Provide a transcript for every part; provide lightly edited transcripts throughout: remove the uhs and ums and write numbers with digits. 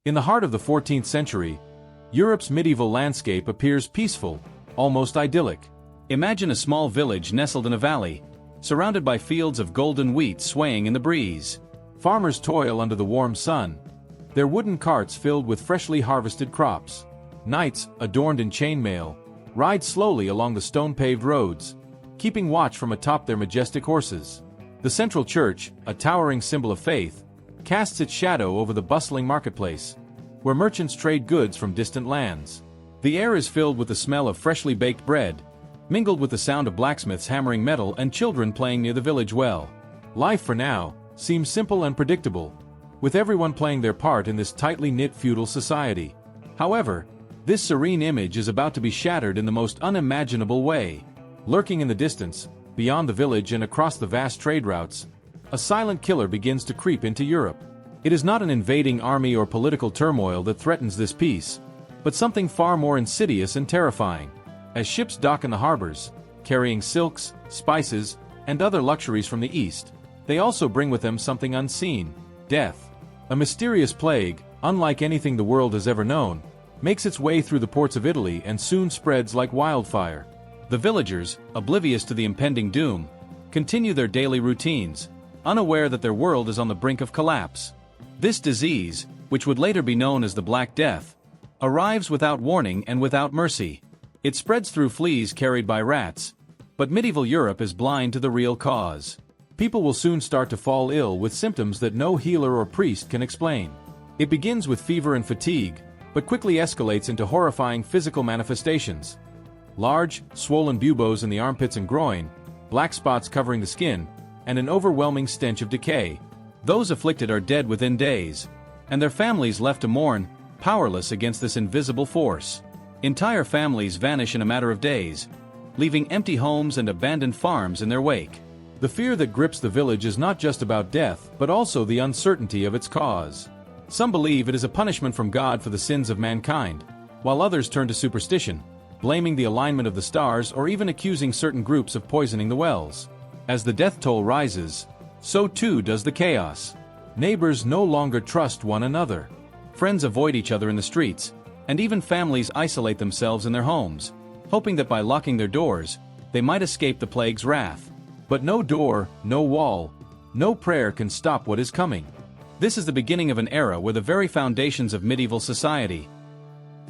In the heart of the 14th century, Europe's medieval landscape appears peaceful, almost idyllic. Imagine a small village nestled in a valley, surrounded by fields of golden wheat swaying in the breeze. Farmers toil under the warm sun, their wooden carts filled with freshly harvested crops. Knights, adorned in chainmail, ride slowly along the stone-paved roads, keeping watch from atop their majestic horses. The central church, a towering symbol of faith, casts its shadow over the bustling marketplace, where merchants trade goods from distant lands. The air is filled with the smell of freshly baked bread, mingled with the sound of blacksmiths hammering metal and children playing near the village well. Life for now seems simple and predictable, with everyone playing their part in this tightly knit feudal society. However, this serene image is about to be shattered in the most unimaginable way. Lurking in the distance, beyond the village and across the vast trade routes, a silent killer begins to creep into Europe. It is not an invading army or political turmoil that threatens this peace, but something far more insidious and terrifying. As ships dock in the harbors, carrying silks, spices, and other luxuries from the east, they also bring with them something unseen: death. A mysterious plague, unlike anything the world has ever known, makes its way through the ports of Italy and soon spreads like wildfire. The villagers, oblivious to the impending doom, continue their daily routines, unaware that their world is on the brink of collapse. This disease, which would later be known as the Black Death, arrives without warning and without mercy. It spreads through fleas carried by rats, but medieval Europe is blind to the real cause. People will soon start to fall ill with symptoms that no healer or priest can explain. It begins with fever and fatigue, but quickly escalates into horrifying physical manifestations. Large, swollen buboes in the armpits and groin, black spots covering the skin, and an overwhelming stench of decay. Those afflicted are dead within days, and their families left to mourn, powerless against this invisible force. Entire families vanish in a matter of days, leaving empty homes and abandoned farms in their wake. The fear that grips the village is not just about death, but also the uncertainty of its cause. Some believe it is a punishment from God for the sins of mankind, while others turn to superstition, blaming the alignment of the stars or even accusing certain groups of poisoning the wells. As the death toll rises, so too does the chaos. Neighbors no longer trust one another. Friends avoid each other in the streets, and even families isolate themselves in their homes, hoping that by locking their doors, they might escape the plague's wrath. But no door, no wall, no prayer can stop what is coming. This is the beginning of an era where the very foundations of medieval society,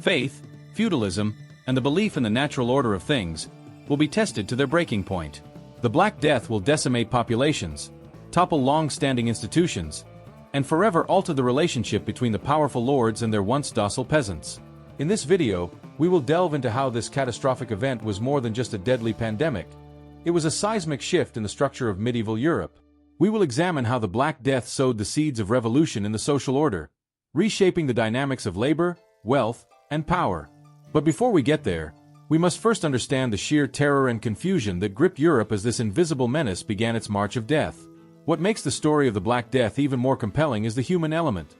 faith, feudalism, and the belief in the natural order of things, will be tested to their breaking point. The Black Death will decimate populations, topple long-standing institutions, and forever alter the relationship between the powerful lords and their once docile peasants. In this video, we will delve into how this catastrophic event was more than just a deadly pandemic. It was a seismic shift in the structure of medieval Europe. We will examine how the Black Death sowed the seeds of revolution in the social order, reshaping the dynamics of labor, wealth, and power. But before we get there, we must first understand the sheer terror and confusion that gripped Europe as this invisible menace began its march of death. What makes the story of the Black Death even more compelling is the human element.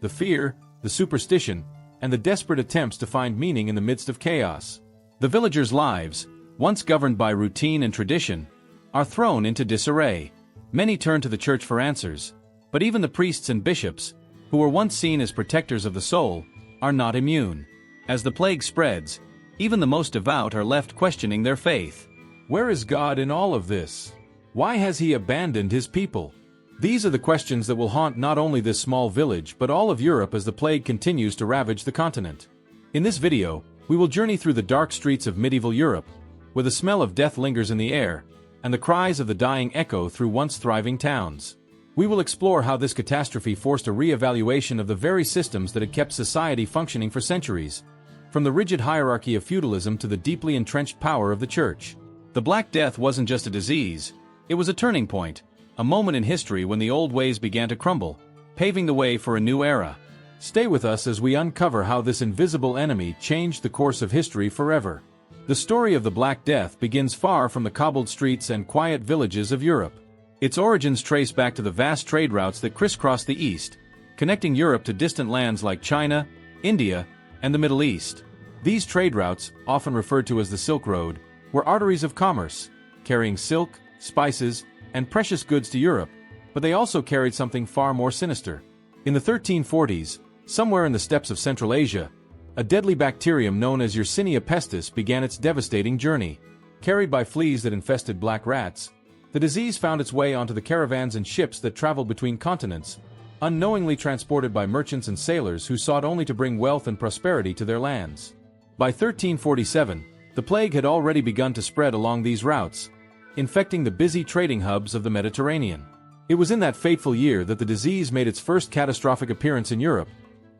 The fear, the superstition, and the desperate attempts to find meaning in the midst of chaos. The villagers' lives, once governed by routine and tradition, are thrown into disarray. Many turn to the church for answers, but even the priests and bishops, who were once seen as protectors of the soul, are not immune. As the plague spreads, even the most devout are left questioning their faith. Where is God in all of this? Why has He abandoned His people? These are the questions that will haunt not only this small village but all of Europe as the plague continues to ravage the continent. In this video, we will journey through the dark streets of medieval Europe, where the smell of death lingers in the air, and the cries of the dying echo through once thriving towns. We will explore how this catastrophe forced a re-evaluation of the very systems that had kept society functioning for centuries, from the rigid hierarchy of feudalism to the deeply entrenched power of the church. The Black Death wasn't just a disease, it was a turning point, a moment in history when the old ways began to crumble, paving the way for a new era. Stay with us as we uncover how this invisible enemy changed the course of history forever. The story of the Black Death begins far from the cobbled streets and quiet villages of Europe. Its origins trace back to the vast trade routes that crisscross the East, connecting Europe to distant lands like China, India, and the Middle East. These trade routes, often referred to as the Silk Road, were arteries of commerce, carrying silk, spices, and precious goods to Europe, but they also carried something far more sinister. In the 1340s, Somewhere in the steppes of Central Asia, a deadly bacterium known as Yersinia pestis began its devastating journey. Carried by fleas that infested black rats, the disease found its way onto the caravans and ships that traveled between continents, unknowingly transported by merchants and sailors who sought only to bring wealth and prosperity to their lands. By 1347, the plague had already begun to spread along these routes, infecting the busy trading hubs of the Mediterranean. It was in that fateful year that the disease made its first catastrophic appearance in Europe,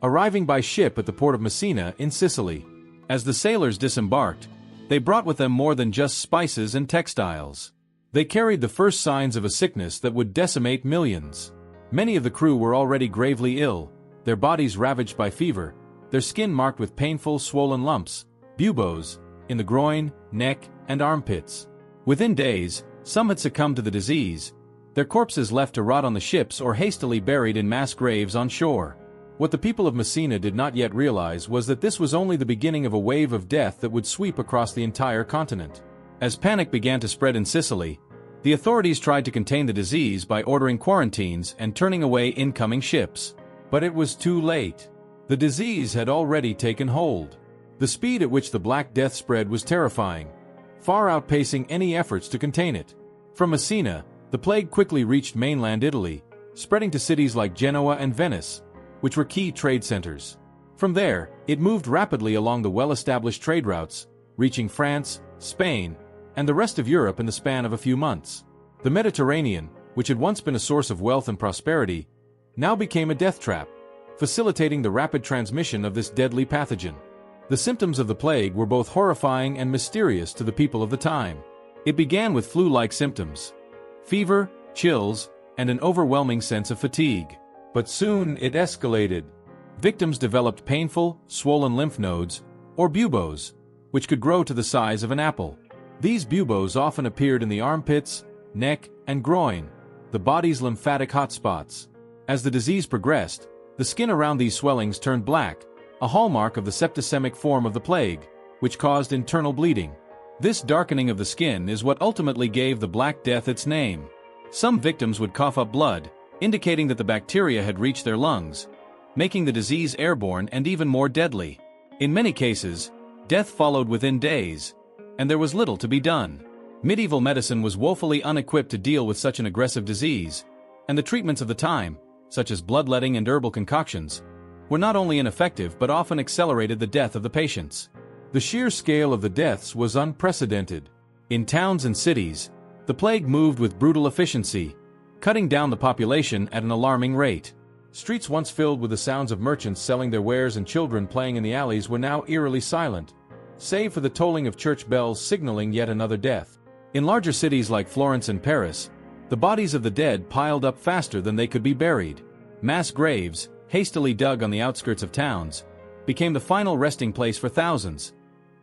arriving by ship at the port of Messina in Sicily. As the sailors disembarked, they brought with them more than just spices and textiles. They carried the first signs of a sickness that would decimate millions. Many of the crew were already gravely ill, their bodies ravaged by fever, their skin marked with painful, swollen lumps, buboes, in the groin, neck, and armpits. Within days, some had succumbed to the disease, their corpses left to rot on the ships or hastily buried in mass graves on shore. What the people of Messina did not yet realize was that this was only the beginning of a wave of death that would sweep across the entire continent. As panic began to spread in Sicily, the authorities tried to contain the disease by ordering quarantines and turning away incoming ships. But it was too late. The disease had already taken hold. The speed at which the Black Death spread was terrifying, far outpacing any efforts to contain it. From Messina, the plague quickly reached mainland Italy, spreading to cities like Genoa and Venice, which were key trade centers. From there, it moved rapidly along the well-established trade routes, reaching France, Spain, and the rest of Europe in the span of a few months. The Mediterranean, which had once been a source of wealth and prosperity, now became a death trap, facilitating the rapid transmission of this deadly pathogen. The symptoms of the plague were both horrifying and mysterious to the people of the time. It began with flu-like symptoms, fever, chills, and an overwhelming sense of fatigue. But soon it escalated. Victims developed painful, swollen lymph nodes, or buboes, which could grow to the size of an apple. These buboes often appeared in the armpits, neck, and groin, the body's lymphatic hotspots. As the disease progressed, the skin around these swellings turned black, a hallmark of the septicemic form of the plague, which caused internal bleeding. This darkening of the skin is what ultimately gave the Black Death its name. Some victims would cough up blood, indicating that the bacteria had reached their lungs, making the disease airborne and even more deadly. In many cases, death followed within days, and there was little to be done. Medieval medicine was woefully unequipped to deal with such an aggressive disease, and the treatments of the time, such as bloodletting and herbal concoctions, were not only ineffective but often accelerated the death of the patients. The sheer scale of the deaths was unprecedented. In towns and cities, the plague moved with brutal efficiency, cutting down the population at an alarming rate. Streets once filled with the sounds of merchants selling their wares and children playing in the alleys were now eerily silent, save for the tolling of church bells signaling yet another death. In larger cities like Florence and Paris, the bodies of the dead piled up faster than they could be buried. Mass graves, hastily dug on the outskirts of towns, became the final resting place for thousands,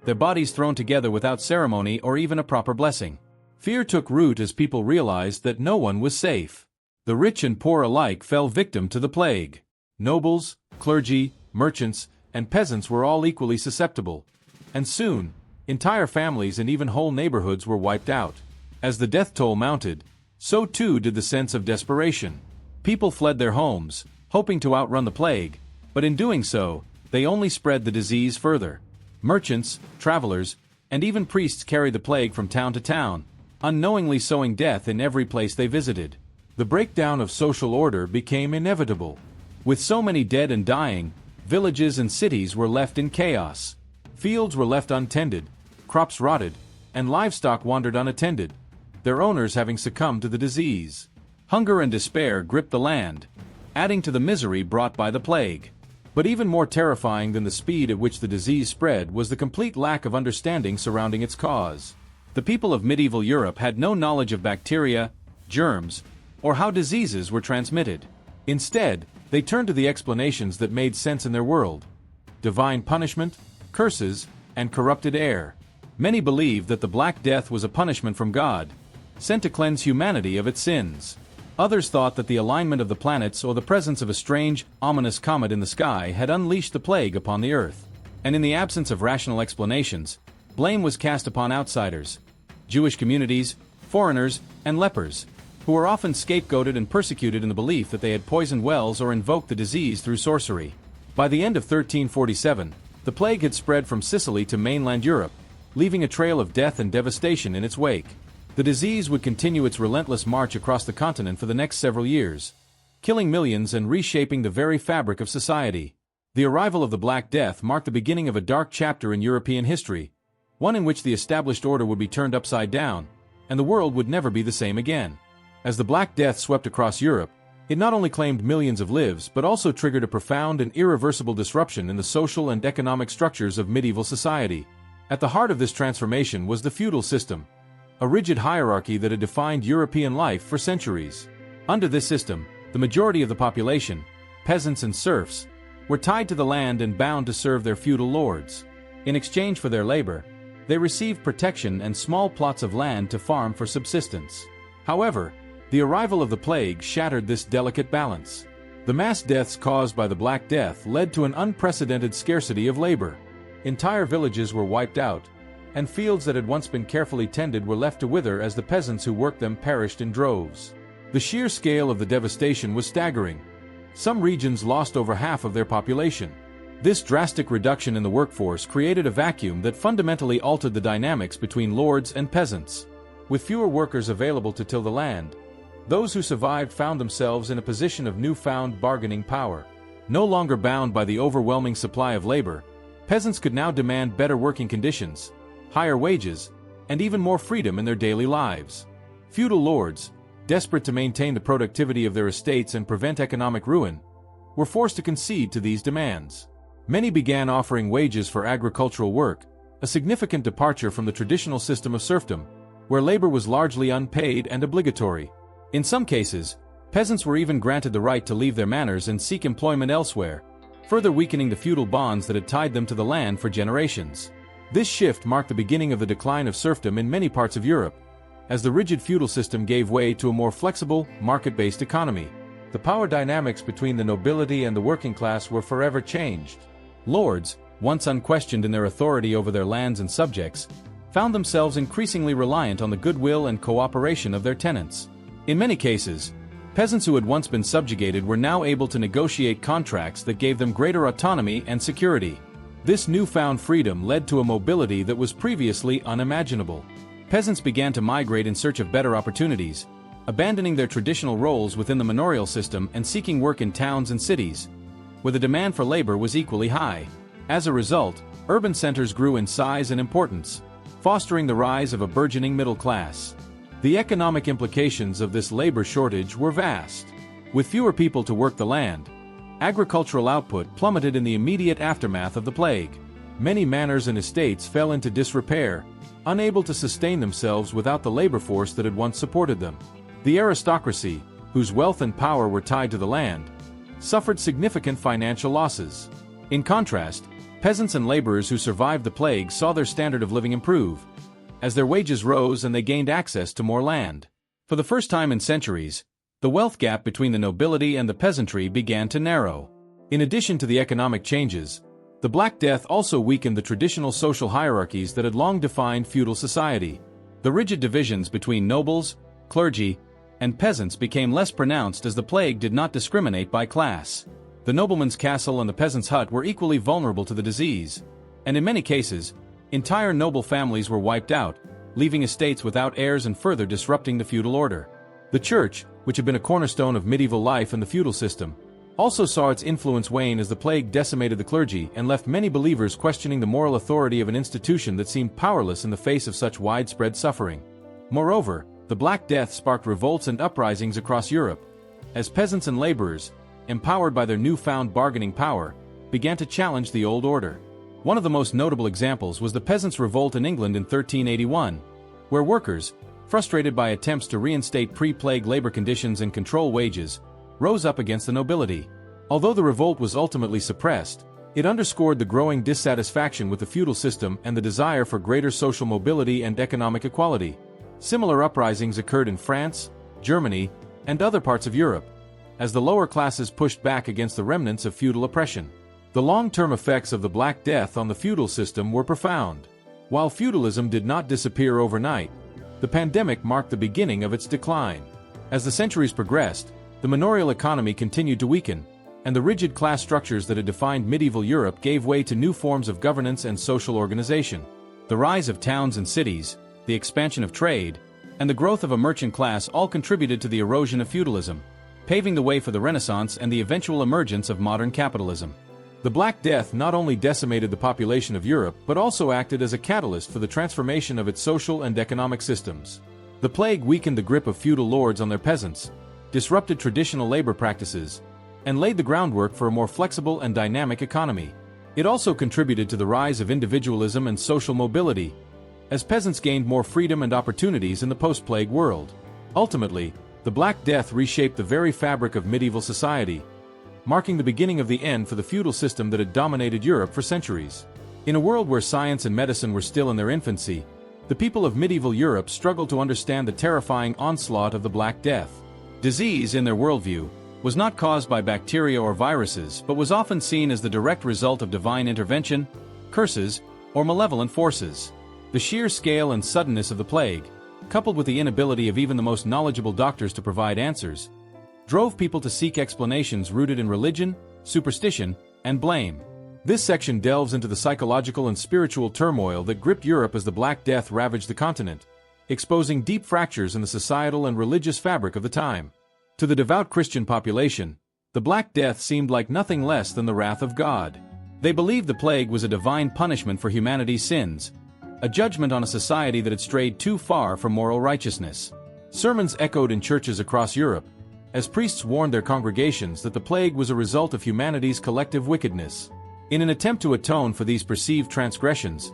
their bodies thrown together without ceremony or even a proper blessing. Fear took root as people realized that no one was safe. The rich and poor alike fell victim to the plague. Nobles, clergy, merchants, and peasants were all equally susceptible, and soon, entire families and even whole neighborhoods were wiped out. As the death toll mounted, so too did the sense of desperation. People fled their homes, hoping to outrun the plague, but in doing so, they only spread the disease further. Merchants, travelers, and even priests carried the plague from town to town, unknowingly sowing death in every place they visited. The breakdown of social order became inevitable. With so many dead and dying, villages and cities were left in chaos. Fields were left untended, crops rotted, and livestock wandered unattended, their owners having succumbed to the disease. Hunger and despair gripped the land, adding to the misery brought by the plague. But even more terrifying than the speed at which the disease spread was the complete lack of understanding surrounding its cause. The people of medieval Europe had no knowledge of bacteria, germs, or how diseases were transmitted. Instead, they turned to the explanations that made sense in their world: divine punishment, curses, and corrupted air. Many believed that the Black Death was a punishment from God, sent to cleanse humanity of its sins. Others thought that the alignment of the planets or the presence of a strange, ominous comet in the sky had unleashed the plague upon the earth. And in the absence of rational explanations, blame was cast upon outsiders, Jewish communities, foreigners, and lepers, who were often scapegoated and persecuted in the belief that they had poisoned wells or invoked the disease through sorcery. By the end of 1347, the plague had spread from Sicily to mainland Europe, leaving a trail of death and devastation in its wake. The disease would continue its relentless march across the continent for the next several years, killing millions and reshaping the very fabric of society. The arrival of the Black Death marked the beginning of a dark chapter in European history, one in which the established order would be turned upside down, and the world would never be the same again. As the Black Death swept across Europe, it not only claimed millions of lives but also triggered a profound and irreversible disruption in the social and economic structures of medieval society. At the heart of this transformation was the feudal system, a rigid hierarchy that had defined European life for centuries. Under this system, the majority of the population, peasants and serfs, were tied to the land and bound to serve their feudal lords. In exchange for their labor, they received protection and small plots of land to farm for subsistence. However, the arrival of the plague shattered this delicate balance. The mass deaths caused by the Black Death led to an unprecedented scarcity of labor. Entire villages were wiped out, and fields that had once been carefully tended were left to wither as the peasants who worked them perished in droves. The sheer scale of the devastation was staggering. Some regions lost over half of their population. This drastic reduction in the workforce created a vacuum that fundamentally altered the dynamics between lords and peasants. With fewer workers available to till the land, those who survived found themselves in a position of newfound bargaining power. No longer bound by the overwhelming supply of labor, peasants could now demand better working conditions, higher wages, and even more freedom in their daily lives. Feudal lords, desperate to maintain the productivity of their estates and prevent economic ruin, were forced to concede to these demands. Many began offering wages for agricultural work, a significant departure from the traditional system of serfdom, where labor was largely unpaid and obligatory. In some cases, peasants were even granted the right to leave their manors and seek employment elsewhere, further weakening the feudal bonds that had tied them to the land for generations. This shift marked the beginning of the decline of serfdom in many parts of Europe, as the rigid feudal system gave way to a more flexible, market-based economy. The power dynamics between the nobility and the working class were forever changed. Lords, once unquestioned in their authority over their lands and subjects, found themselves increasingly reliant on the goodwill and cooperation of their tenants. In many cases, peasants who had once been subjugated were now able to negotiate contracts that gave them greater autonomy and security. This newfound freedom led to a mobility that was previously unimaginable. Peasants began to migrate in search of better opportunities, abandoning their traditional roles within the manorial system and seeking work in towns and cities, where the demand for labor was equally high. As a result, urban centers grew in size and importance, fostering the rise of a burgeoning middle class. The economic implications of this labor shortage were vast. With fewer people to work the land, agricultural output plummeted in the immediate aftermath of the plague. Many manors and estates fell into disrepair, unable to sustain themselves without the labor force that had once supported them. The aristocracy, whose wealth and power were tied to the land, suffered significant financial losses. In contrast, peasants and laborers who survived the plague saw their standard of living improve, as their wages rose and they gained access to more land. For the first time in centuries, the wealth gap between the nobility and the peasantry began to narrow. In addition to the economic changes, the Black Death also weakened the traditional social hierarchies that had long defined feudal society. The rigid divisions between nobles, clergy, and peasants became less pronounced as the plague did not discriminate by class. The nobleman's castle and the peasant's hut were equally vulnerable to the disease, and in many cases, entire noble families were wiped out, leaving estates without heirs and further disrupting the feudal order. The church, which had been a cornerstone of medieval life in the feudal system, also saw its influence wane as the plague decimated the clergy and left many believers questioning the moral authority of an institution that seemed powerless in the face of such widespread suffering. Moreover, the Black Death sparked revolts and uprisings across Europe, as peasants and laborers, empowered by their newfound bargaining power, began to challenge the old order. One of the most notable examples was the Peasants' Revolt in England in 1381, where workers, frustrated by attempts to reinstate pre-plague labor conditions and control wages, rose up against the nobility. Although the revolt was ultimately suppressed, it underscored the growing dissatisfaction with the feudal system and the desire for greater social mobility and economic equality. Similar uprisings occurred in France, Germany, and other parts of Europe, as the lower classes pushed back against the remnants of feudal oppression. The long-term effects of the Black Death on the feudal system were profound. While feudalism did not disappear overnight, the pandemic marked the beginning of its decline. As the centuries progressed, the manorial economy continued to weaken, and the rigid class structures that had defined medieval Europe gave way to new forms of governance and social organization. The rise of towns and cities, the expansion of trade, and the growth of a merchant class all contributed to the erosion of feudalism, paving the way for the Renaissance and the eventual emergence of modern capitalism. The Black Death not only decimated the population of Europe but also acted as a catalyst for the transformation of its social and economic systems. The plague weakened the grip of feudal lords on their peasants, disrupted traditional labor practices, and laid the groundwork for a more flexible and dynamic economy. It also contributed to the rise of individualism and social mobility, as peasants gained more freedom and opportunities in the post-plague world. Ultimately, the Black Death reshaped the very fabric of medieval society, marking the beginning of the end for the feudal system that had dominated Europe for centuries. In a world where science and medicine were still in their infancy, the people of medieval Europe struggled to understand the terrifying onslaught of the Black Death. Disease, in their worldview, was not caused by bacteria or viruses but was often seen as the direct result of divine intervention, curses, or malevolent forces. The sheer scale and suddenness of the plague, coupled with the inability of even the most knowledgeable doctors to provide answers, drove people to seek explanations rooted in religion, superstition, and blame. This section delves into the psychological and spiritual turmoil that gripped Europe as the Black Death ravaged the continent, exposing deep fractures in the societal and religious fabric of the time. To the devout Christian population, the Black Death seemed like nothing less than the wrath of God. They believed the plague was a divine punishment for humanity's sins, a judgment on a society that had strayed too far from moral righteousness. Sermons echoed in churches across Europe, as priests warned their congregations that the plague was a result of humanity's collective wickedness. In an attempt to atone for these perceived transgressions,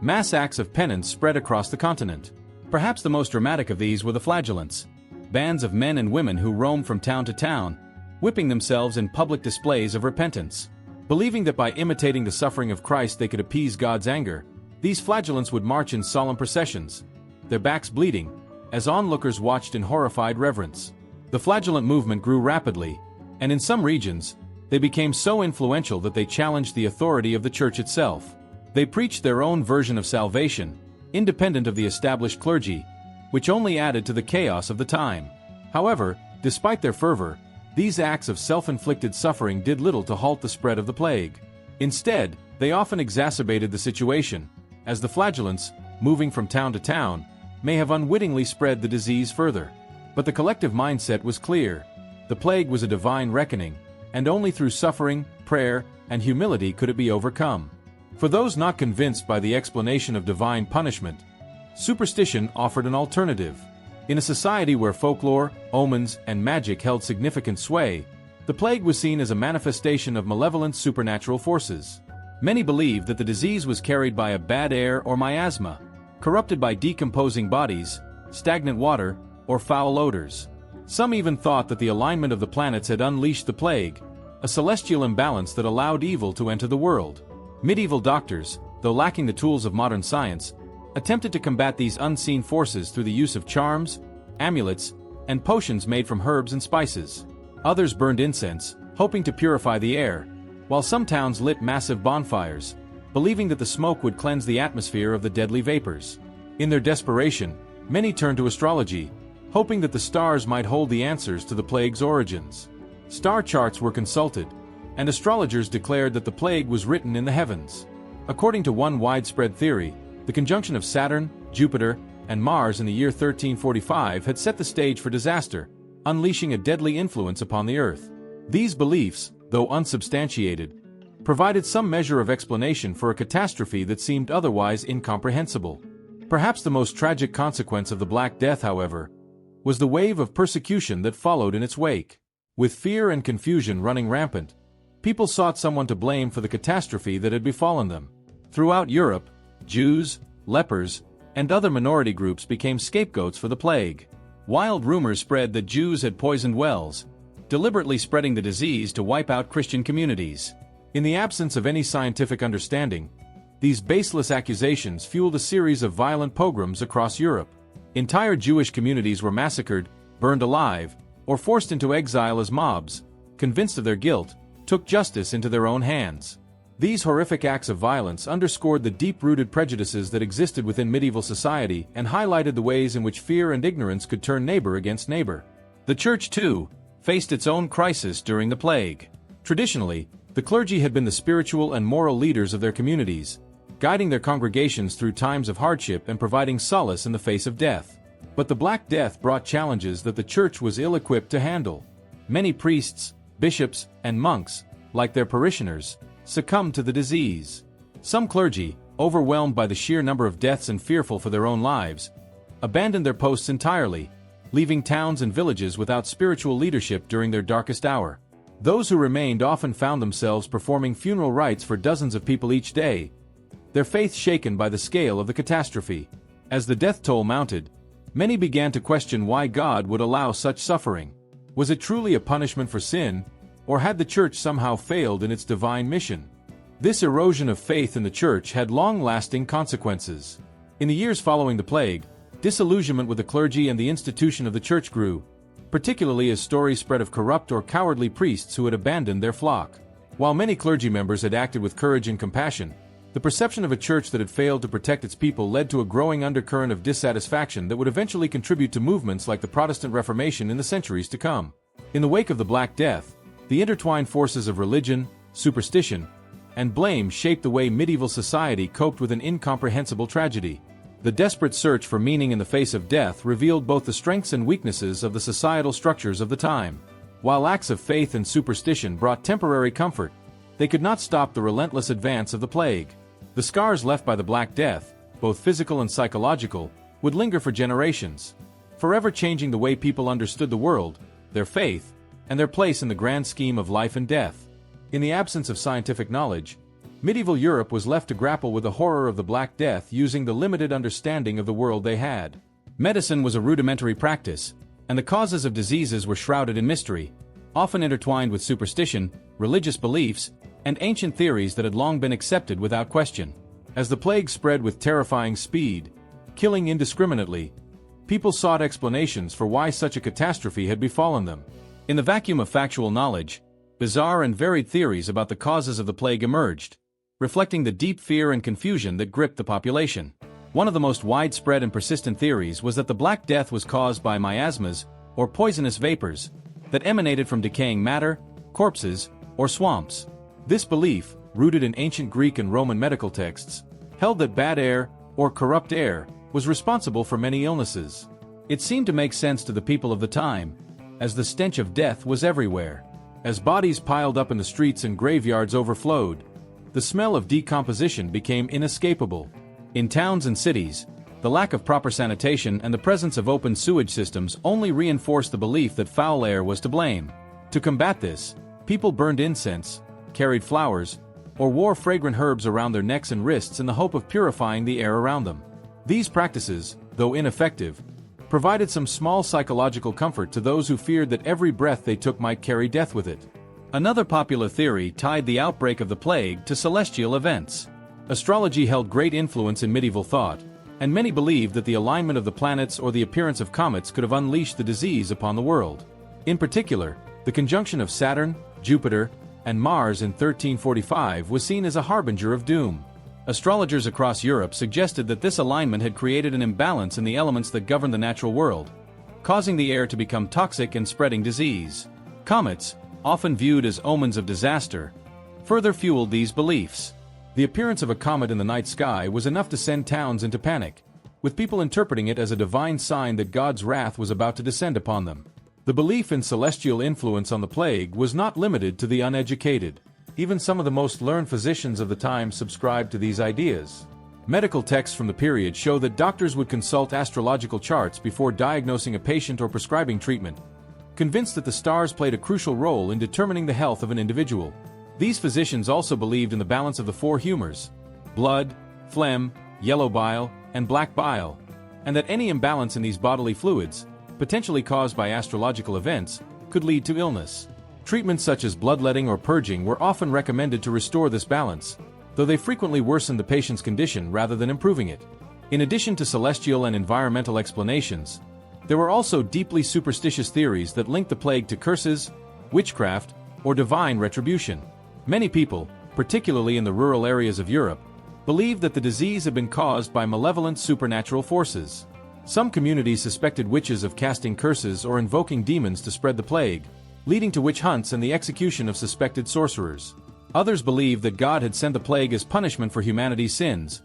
mass acts of penance spread across the continent. Perhaps the most dramatic of these were the flagellants, bands of men and women who roamed from town to town, whipping themselves in public displays of repentance. Believing that by imitating the suffering of Christ they could appease God's anger, these flagellants would march in solemn processions, their backs bleeding, as onlookers watched in horrified reverence. The flagellant movement grew rapidly, and in some regions, they became so influential that they challenged the authority of the church itself. They preached their own version of salvation, independent of the established clergy, which only added to the chaos of the time. However, despite their fervor, these acts of self-inflicted suffering did little to halt the spread of the plague. Instead, they often exacerbated the situation, as the flagellants, moving from town to town, may have unwittingly spread the disease further. But the collective mindset was clear. The plague was a divine reckoning, and only through suffering, prayer, and humility could it be overcome. For those not convinced by the explanation of divine punishment, superstition offered an alternative. In a society where folklore, omens, and magic held significant sway, the plague was seen as a manifestation of malevolent supernatural forces. Many believed that the disease was carried by a bad air or miasma, corrupted by decomposing bodies, stagnant water, or foul odors. Some even thought that the alignment of the planets had unleashed the plague, a celestial imbalance that allowed evil to enter the world. Medieval doctors, though lacking the tools of modern science, attempted to combat these unseen forces through the use of charms, amulets, and potions made from herbs and spices. Others burned incense, hoping to purify the air, while some towns lit massive bonfires, believing that the smoke would cleanse the atmosphere of the deadly vapors. In their desperation, many turned to astrology, hoping that the stars might hold the answers to the plague's origins. Star charts were consulted, and astrologers declared that the plague was written in the heavens. According to one widespread theory, the conjunction of Saturn, Jupiter, and Mars in the year 1345 had set the stage for disaster, unleashing a deadly influence upon the Earth. These beliefs, though unsubstantiated, provided some measure of explanation for a catastrophe that seemed otherwise incomprehensible. Perhaps the most tragic consequence of the Black Death, however, was the wave of persecution that followed in its wake. With fear and confusion running rampant, people sought someone to blame for the catastrophe that had befallen them. Throughout Europe, Jews, lepers, and other minority groups became scapegoats for the plague. Wild rumors spread that Jews had poisoned wells, deliberately spreading the disease to wipe out Christian communities. In the absence of any scientific understanding, these baseless accusations fueled a series of violent pogroms across Europe. Entire Jewish communities were massacred, burned alive, or forced into exile as mobs, convinced of their guilt, took justice into their own hands. These horrific acts of violence underscored the deep-rooted prejudices that existed within medieval society and highlighted the ways in which fear and ignorance could turn neighbor against neighbor. The Church, too, faced its own crisis during the plague. Traditionally, the clergy had been the spiritual and moral leaders of their communities, guiding their congregations through times of hardship and providing solace in the face of death. But the Black Death brought challenges that the church was ill-equipped to handle. Many priests, bishops, and monks, like their parishioners, succumbed to the disease. Some clergy, overwhelmed by the sheer number of deaths and fearful for their own lives, abandoned their posts entirely, leaving towns and villages without spiritual leadership during their darkest hour. Those who remained often found themselves performing funeral rites for dozens of people each day, their faith shaken by the scale of the catastrophe. As the death toll mounted, many began to question why God would allow such suffering. Was it truly a punishment for sin, or had the church somehow failed in its divine mission? This erosion of faith in the church had long-lasting consequences. In the years following the plague, disillusionment with the clergy and the institution of the church grew, particularly as stories spread of corrupt or cowardly priests who had abandoned their flock. While many clergy members had acted with courage and compassion, the perception of a church that had failed to protect its people led to a growing undercurrent of dissatisfaction that would eventually contribute to movements like the Protestant Reformation in the centuries to come. In the wake of the Black Death, the intertwined forces of religion, superstition, and blame shaped the way medieval society coped with an incomprehensible tragedy. The desperate search for meaning in the face of death revealed both the strengths and weaknesses of the societal structures of the time. While acts of faith and superstition brought temporary comfort, they could not stop the relentless advance of the plague. The scars left by the Black Death, both physical and psychological, would linger for generations, forever changing the way people understood the world, their faith, and their place in the grand scheme of life and death. In the absence of scientific knowledge, medieval Europe was left to grapple with the horror of the Black Death using the limited understanding of the world they had. Medicine was a rudimentary practice, and the causes of diseases were shrouded in mystery, often intertwined with superstition, religious beliefs, and ancient theories that had long been accepted without question. As the plague spread with terrifying speed, killing indiscriminately, people sought explanations for why such a catastrophe had befallen them. In the vacuum of factual knowledge, bizarre and varied theories about the causes of the plague emerged, reflecting the deep fear and confusion that gripped the population. One of the most widespread and persistent theories was that the Black Death was caused by miasmas, or poisonous vapors, that emanated from decaying matter, corpses, or swamps. This belief, rooted in ancient Greek and Roman medical texts, held that bad air, or corrupt air, was responsible for many illnesses. It seemed to make sense to the people of the time, as the stench of death was everywhere. As bodies piled up in the streets and graveyards overflowed, the smell of decomposition became inescapable. In towns and cities, the lack of proper sanitation and the presence of open sewage systems only reinforced the belief that foul air was to blame. To combat this, people burned incense, carried flowers, or wore fragrant herbs around their necks and wrists in the hope of purifying the air around them. These practices, though ineffective, provided some small psychological comfort to those who feared that every breath they took might carry death with it. Another popular theory tied the outbreak of the plague to celestial events. Astrology held great influence in medieval thought, and many believed that the alignment of the planets or the appearance of comets could have unleashed the disease upon the world. In particular, the conjunction of Saturn, Jupiter, and Mars in 1345 was seen as a harbinger of doom. Astrologers across Europe suggested that this alignment had created an imbalance in the elements that govern the natural world, causing the air to become toxic and spreading disease. Comets, often viewed as omens of disaster, further fueled these beliefs. The appearance of a comet in the night sky was enough to send towns into panic, with people interpreting it as a divine sign that God's wrath was about to descend upon them. The belief in celestial influence on the plague was not limited to the uneducated. Even some of the most learned physicians of the time subscribed to these ideas. Medical texts from the period show that doctors would consult astrological charts before diagnosing a patient or prescribing treatment, convinced that the stars played a crucial role in determining the health of an individual. These physicians also believed in the balance of the four humors: blood, phlegm, yellow bile, and black bile, and that any imbalance in these bodily fluids, potentially caused by astrological events, could lead to illness. Treatments such as bloodletting or purging were often recommended to restore this balance, though they frequently worsened the patient's condition rather than improving it. In addition to celestial and environmental explanations, there were also deeply superstitious theories that linked the plague to curses, witchcraft, or divine retribution. Many people, particularly in the rural areas of Europe, believed that the disease had been caused by malevolent supernatural forces. Some communities suspected witches of casting curses or invoking demons to spread the plague, leading to witch hunts and the execution of suspected sorcerers. Others believed that God had sent the plague as punishment for humanity's sins,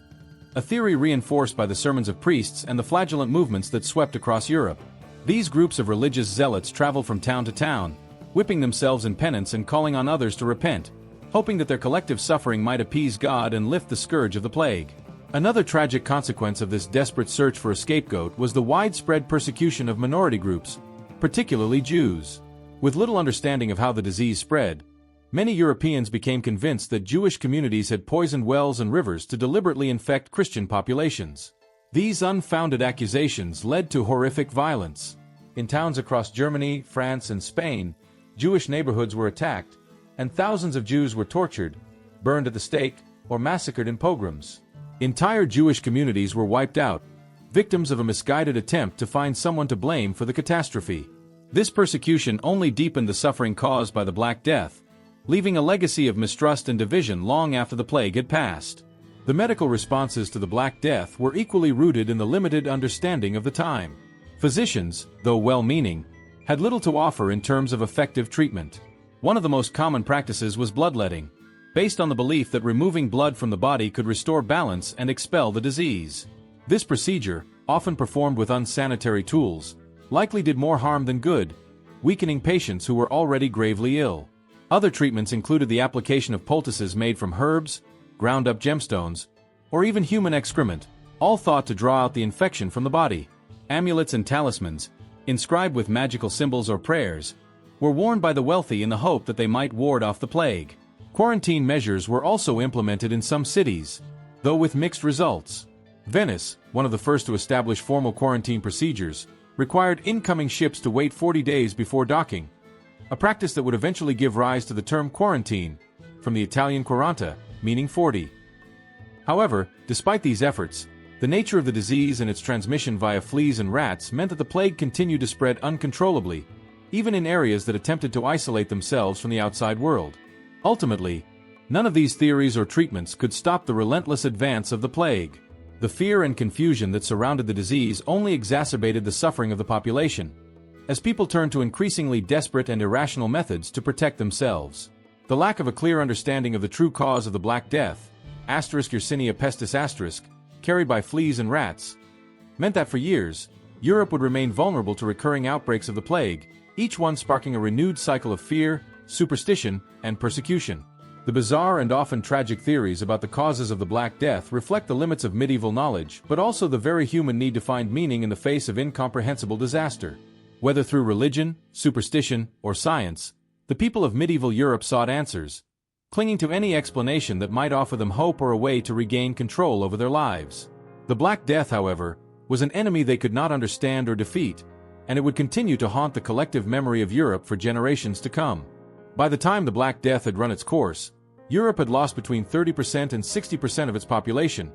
a theory reinforced by the sermons of priests and the flagellant movements that swept across Europe. These groups of religious zealots traveled from town to town, whipping themselves in penance and calling on others to repent, hoping that their collective suffering might appease God and lift the scourge of the plague. Another tragic consequence of this desperate search for a scapegoat was the widespread persecution of minority groups, particularly Jews. With little understanding of how the disease spread, many Europeans became convinced that Jewish communities had poisoned wells and rivers to deliberately infect Christian populations. These unfounded accusations led to horrific violence. In towns across Germany, France, and Spain, Jewish neighborhoods were attacked, and thousands of Jews were tortured, burned at the stake, or massacred in pogroms. Entire Jewish communities were wiped out, victims of a misguided attempt to find someone to blame for the catastrophe. This persecution only deepened the suffering caused by the Black Death, leaving a legacy of mistrust and division long after the plague had passed. The medical responses to the Black Death were equally rooted in the limited understanding of the time. Physicians, though well-meaning, had little to offer in terms of effective treatment. One of the most common practices was bloodletting, based on the belief that removing blood from the body could restore balance and expel the disease. This procedure, often performed with unsanitary tools, likely did more harm than good, weakening patients who were already gravely ill. Other treatments included the application of poultices made from herbs, ground-up gemstones, or even human excrement, all thought to draw out the infection from the body. Amulets and talismans, inscribed with magical symbols or prayers, were worn by the wealthy in the hope that they might ward off the plague. Quarantine measures were also implemented in some cities, though with mixed results. Venice, one of the first to establish formal quarantine procedures, required incoming ships to wait 40 days before docking, a practice that would eventually give rise to the term quarantine, from the Italian quaranta, meaning 40. However, despite these efforts, the nature of the disease and its transmission via fleas and rats meant that the plague continued to spread uncontrollably, even in areas that attempted to isolate themselves from the outside world. Ultimately, none of these theories or treatments could stop the relentless advance of the plague. The fear and confusion that surrounded the disease only exacerbated the suffering of the population, as people turned to increasingly desperate and irrational methods to protect themselves. The lack of a clear understanding of the true cause of the Black Death, Yersinia pestis carried by fleas and rats, meant that for years, Europe would remain vulnerable to recurring outbreaks of the plague, each one sparking a renewed cycle of fear, superstition, and persecution. The bizarre and often tragic theories about the causes of the Black Death reflect the limits of medieval knowledge, but also the very human need to find meaning in the face of incomprehensible disaster. Whether through religion, superstition, or science, the people of medieval Europe sought answers, clinging to any explanation that might offer them hope or a way to regain control over their lives. The Black Death, however, was an enemy they could not understand or defeat, and it would continue to haunt the collective memory of Europe for generations to come. By the time the Black Death had run its course, Europe had lost between 30% and 60% of its population,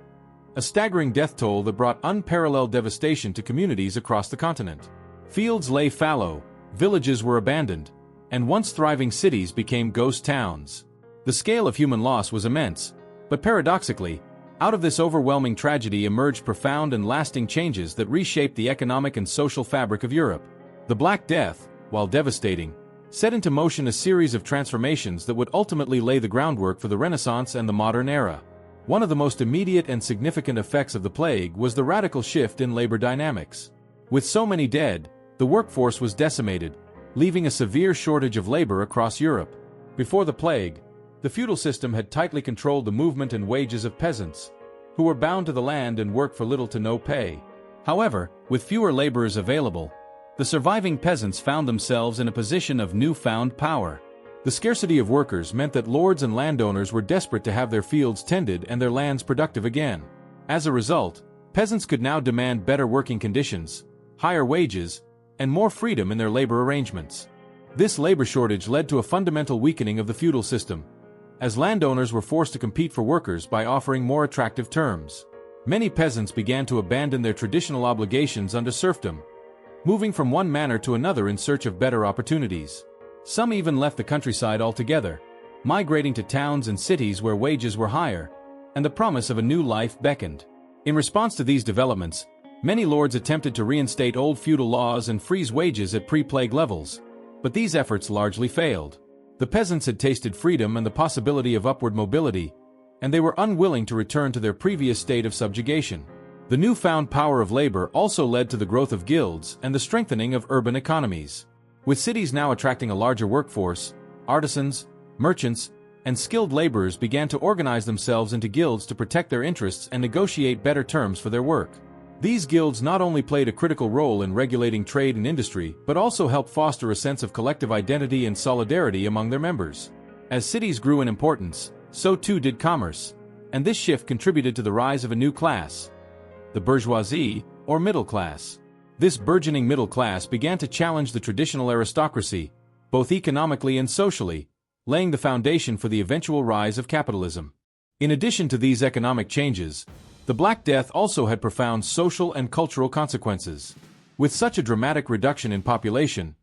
a staggering death toll that brought unparalleled devastation to communities across the continent. Fields lay fallow, villages were abandoned, and once thriving cities became ghost towns. The scale of human loss was immense, but paradoxically, out of this overwhelming tragedy emerged profound and lasting changes that reshaped the economic and social fabric of Europe. The Black Death, while devastating, set into motion a series of transformations that would ultimately lay the groundwork for the Renaissance and the modern era. One of the most immediate and significant effects of the plague was the radical shift in labor dynamics. With so many dead, the workforce was decimated, leaving a severe shortage of labor across Europe. Before the plague, the feudal system had tightly controlled the movement and wages of peasants, who were bound to the land and worked for little to no pay. However, with fewer laborers available, the surviving peasants found themselves in a position of newfound power. The scarcity of workers meant that lords and landowners were desperate to have their fields tended and their lands productive again. As a result, peasants could now demand better working conditions, higher wages, and more freedom in their labor arrangements. This labor shortage led to a fundamental weakening of the feudal system, as landowners were forced to compete for workers by offering more attractive terms. Many peasants began to abandon their traditional obligations under serfdom, moving from one manor to another in search of better opportunities. Some even left the countryside altogether, migrating to towns and cities where wages were higher, and the promise of a new life beckoned. In response to these developments, many lords attempted to reinstate old feudal laws and freeze wages at pre-plague levels, but these efforts largely failed. The peasants had tasted freedom and the possibility of upward mobility, and they were unwilling to return to their previous state of subjugation. The newfound power of labor also led to the growth of guilds and the strengthening of urban economies. With cities now attracting a larger workforce, artisans, merchants, and skilled laborers began to organize themselves into guilds to protect their interests and negotiate better terms for their work. These guilds not only played a critical role in regulating trade and industry, but also helped foster a sense of collective identity and solidarity among their members. As cities grew in importance, so too did commerce, and this shift contributed to the rise of a new class, the bourgeoisie, or middle class. This burgeoning middle class began to challenge the traditional aristocracy, both economically and socially, laying the foundation for the eventual rise of capitalism. In addition to these economic changes, the Black Death also had profound social and cultural consequences. With such a dramatic reduction in population,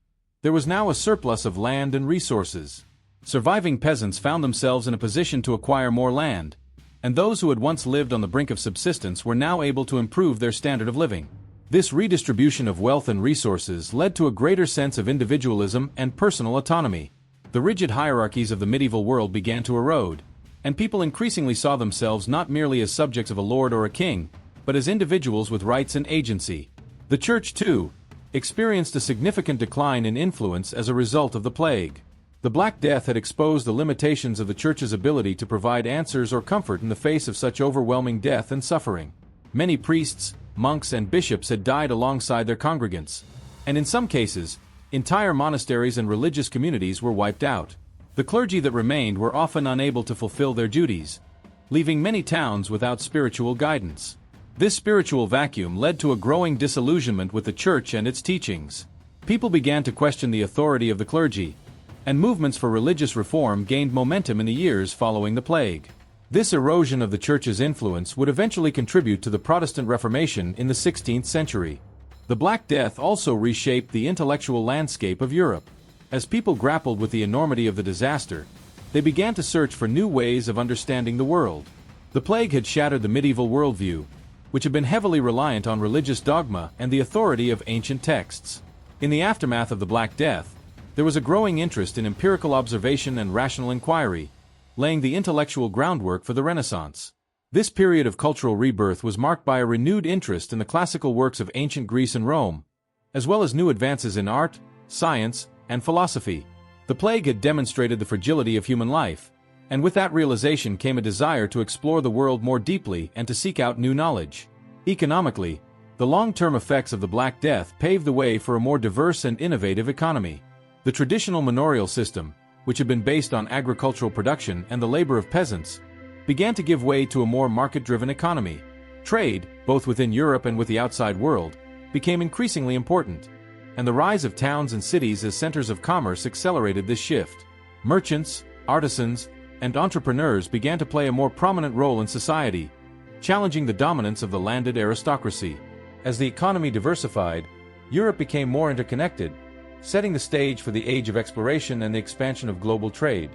there was now a surplus of land and resources. Surviving peasants found themselves in a position to acquire more land, and those who had once lived on the brink of subsistence were now able to improve their standard of living. This redistribution of wealth and resources led to a greater sense of individualism and personal autonomy. The rigid hierarchies of the medieval world began to erode, and people increasingly saw themselves not merely as subjects of a lord or a king, but as individuals with rights and agency. The Church, too, experienced a significant decline in influence as a result of the plague. The Black Death had exposed the limitations of the Church's ability to provide answers or comfort in the face of such overwhelming death and suffering. Many priests, monks, and bishops had died alongside their congregants, and in some cases, entire monasteries and religious communities were wiped out. The clergy that remained were often unable to fulfill their duties, leaving many towns without spiritual guidance. This spiritual vacuum led to a growing disillusionment with the Church and its teachings. People began to question the authority of the clergy, and movements for religious reform gained momentum in the years following the plague. This erosion of the Church's influence would eventually contribute to the Protestant Reformation in the 16th century. The Black Death also reshaped the intellectual landscape of Europe. As people grappled with the enormity of the disaster, they began to search for new ways of understanding the world. The plague had shattered the medieval worldview, which had been heavily reliant on religious dogma and the authority of ancient texts. In the aftermath of the Black Death, there was a growing interest in empirical observation and rational inquiry, laying the intellectual groundwork for the Renaissance. This period of cultural rebirth was marked by a renewed interest in the classical works of ancient Greece and Rome, as well as new advances in art, science, and philosophy. The plague had demonstrated the fragility of human life, and with that realization came a desire to explore the world more deeply and to seek out new knowledge. Economically, the long-term effects of the Black Death paved the way for a more diverse and innovative economy. The traditional manorial system, which had been based on agricultural production and the labor of peasants, began to give way to a more market-driven economy. Trade, both within Europe and with the outside world, became increasingly important, and the rise of towns and cities as centers of commerce accelerated this shift. Merchants, artisans, and entrepreneurs began to play a more prominent role in society, challenging the dominance of the landed aristocracy. As the economy diversified, Europe became more interconnected, setting the stage for the age of exploration and the expansion of global trade.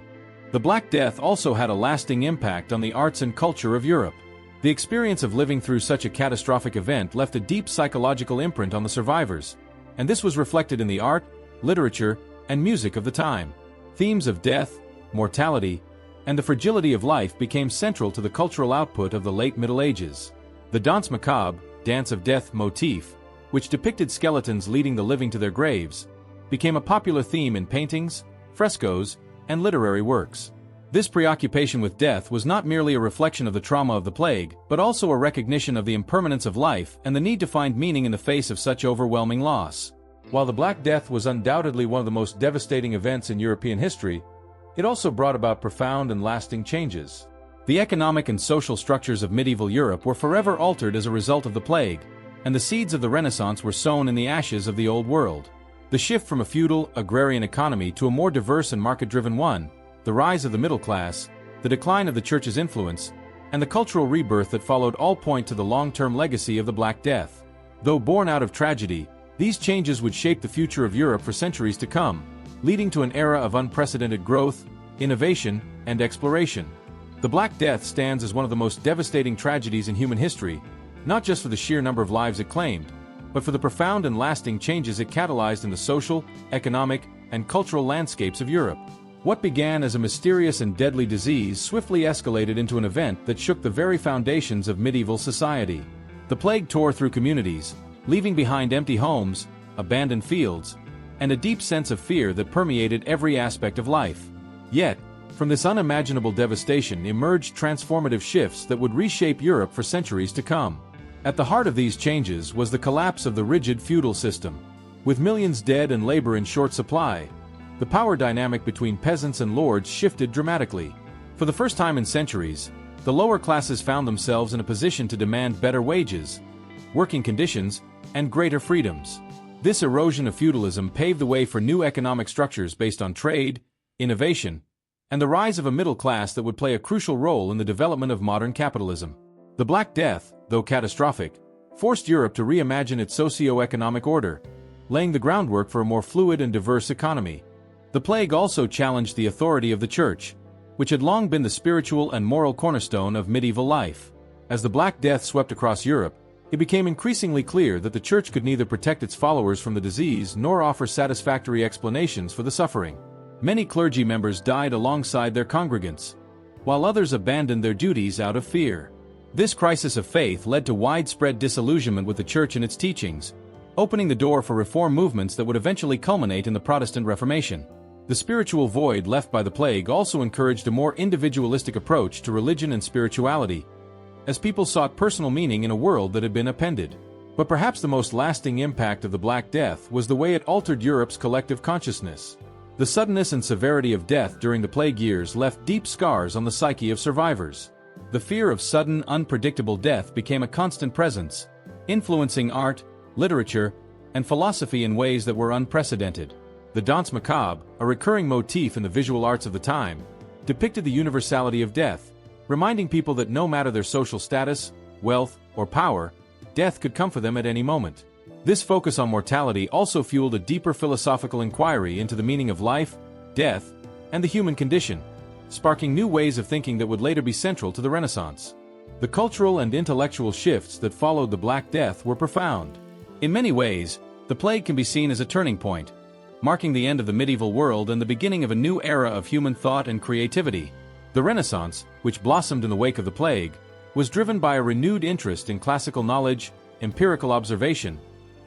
The Black Death also had a lasting impact on the arts and culture of Europe. The experience of living through such a catastrophic event left a deep psychological imprint on the survivors, and this was reflected in the art, literature, and music of the time. Themes of death, mortality, and the fragility of life became central to the cultural output of the late Middle Ages. The Danse Macabre, Dance of Death motif, which depicted skeletons leading the living to their graves, became a popular theme in paintings, frescoes, and literary works. This preoccupation with death was not merely a reflection of the trauma of the plague, but also a recognition of the impermanence of life and the need to find meaning in the face of such overwhelming loss. While the Black Death was undoubtedly one of the most devastating events in European history, it also brought about profound and lasting changes. The economic and social structures of medieval Europe were forever altered as a result of the plague, and the seeds of the Renaissance were sown in the ashes of the Old World. The shift from a feudal, agrarian economy to a more diverse and market-driven one, the rise of the middle class, the decline of the Church's influence, and the cultural rebirth that followed all point to the long-term legacy of the Black Death. Though born out of tragedy, these changes would shape the future of Europe for centuries to come, leading to an era of unprecedented growth, innovation, and exploration. The Black Death stands as one of the most devastating tragedies in human history, not just for the sheer number of lives it claimed, but for the profound and lasting changes it catalyzed in the social, economic, and cultural landscapes of Europe. What began as a mysterious and deadly disease swiftly escalated into an event that shook the very foundations of medieval society. The plague tore through communities, leaving behind empty homes, abandoned fields, and a deep sense of fear that permeated every aspect of life. Yet, from this unimaginable devastation emerged transformative shifts that would reshape Europe for centuries to come. At the heart of these changes was the collapse of the rigid feudal system. With millions dead and labor in short supply, the power dynamic between peasants and lords shifted dramatically. For the first time in centuries, the lower classes found themselves in a position to demand better wages, working conditions, and greater freedoms. This erosion of feudalism paved the way for new economic structures based on trade, innovation, and the rise of a middle class that would play a crucial role in the development of modern capitalism. The Black Death, though catastrophic, forced Europe to reimagine its socio-economic order, laying the groundwork for a more fluid and diverse economy. The plague also challenged the authority of the Church, which had long been the spiritual and moral cornerstone of medieval life. As the Black Death swept across Europe, it became increasingly clear that the Church could neither protect its followers from the disease nor offer satisfactory explanations for the suffering. Many clergy members died alongside their congregants, while others abandoned their duties out of fear. This crisis of faith led to widespread disillusionment with the Church and its teachings, opening the door for reform movements that would eventually culminate in the Protestant Reformation. The spiritual void left by the plague also encouraged a more individualistic approach to religion and spirituality, as people sought personal meaning in a world that had been upended. But perhaps the most lasting impact of the Black Death was the way it altered Europe's collective consciousness. The suddenness and severity of death during the plague years left deep scars on the psyche of survivors. The fear of sudden, unpredictable death became a constant presence, influencing art, literature, and philosophy in ways that were unprecedented. The danse macabre, a recurring motif in the visual arts of the time, depicted the universality of death, reminding people that no matter their social status, wealth, or power, death could come for them at any moment. This focus on mortality also fueled a deeper philosophical inquiry into the meaning of life, death, and the human condition, sparking new ways of thinking that would later be central to the Renaissance. The cultural and intellectual shifts that followed the Black Death were profound. In many ways, the plague can be seen as a turning point, marking the end of the medieval world and the beginning of a new era of human thought and creativity. The Renaissance, which blossomed in the wake of the plague, was driven by a renewed interest in classical knowledge, empirical observation,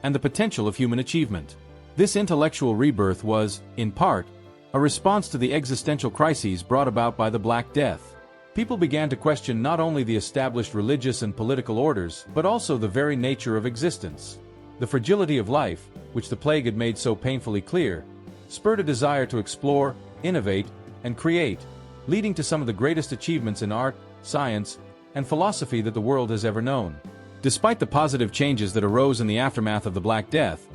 and the potential of human achievement. This intellectual rebirth was, in part, a response to the existential crises brought about by the Black Death. People began to question not only the established religious and political orders, but also the very nature of existence. The fragility of life, which the plague had made so painfully clear, spurred a desire to explore, innovate, and create, leading to some of the greatest achievements in art, science, and philosophy that the world has ever known. Despite the positive changes that arose in the aftermath of the Black Death,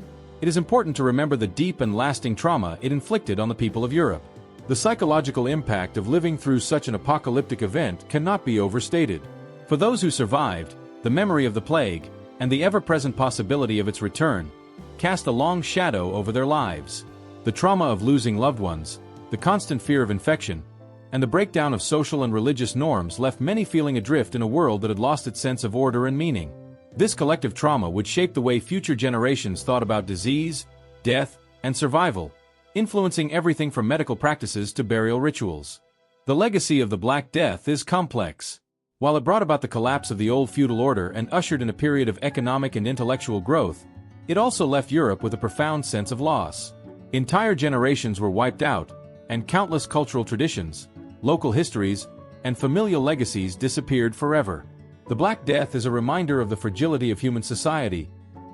it is important to remember the deep and lasting trauma it inflicted on the people of Europe. The psychological impact of living through such an apocalyptic event cannot be overstated. For those who survived, the memory of the plague, and the ever-present possibility of its return, cast a long shadow over their lives. The trauma of losing loved ones, the constant fear of infection, and the breakdown of social and religious norms left many feeling adrift in a world that had lost its sense of order and meaning. This collective trauma would shape the way future generations thought about disease, death, and survival, influencing everything from medical practices to burial rituals. The legacy of the Black Death is complex. While it brought about the collapse of the old feudal order and ushered in a period of economic and intellectual growth, it also left Europe with a profound sense of loss. Entire generations were wiped out, and countless cultural traditions, local histories, and familial legacies disappeared forever. The Black Death is a reminder of the fragility of human society,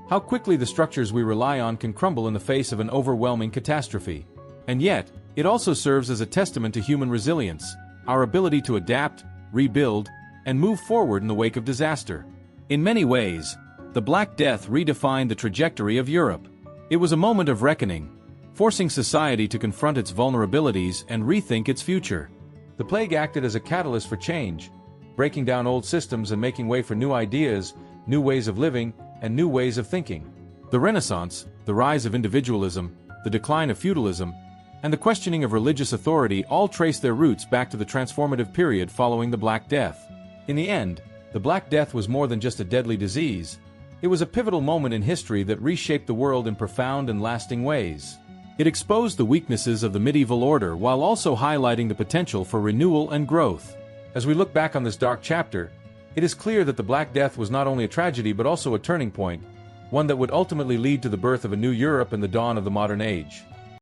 how quickly the structures we rely on can crumble in the face of an overwhelming catastrophe. And yet, it also serves as a testament to human resilience, our ability to adapt, rebuild, and move forward in the wake of disaster. In many ways, the Black Death redefined the trajectory of Europe. It was a moment of reckoning, forcing society to confront its vulnerabilities and rethink its future. The plague acted as a catalyst for change, breaking down old systems and making way for new ideas, new ways of living, and new ways of thinking. The Renaissance, the rise of individualism, the decline of feudalism, and the questioning of religious authority all trace their roots back to the transformative period following the Black Death. In the end, the Black Death was more than just a deadly disease. It was a pivotal moment in history that reshaped the world in profound and lasting ways. It exposed the weaknesses of the medieval order while also highlighting the potential for renewal and growth. As we look back on this dark chapter, it is clear that the Black Death was not only a tragedy but also a turning point, one that would ultimately lead to the birth of a new Europe and the dawn of the modern age.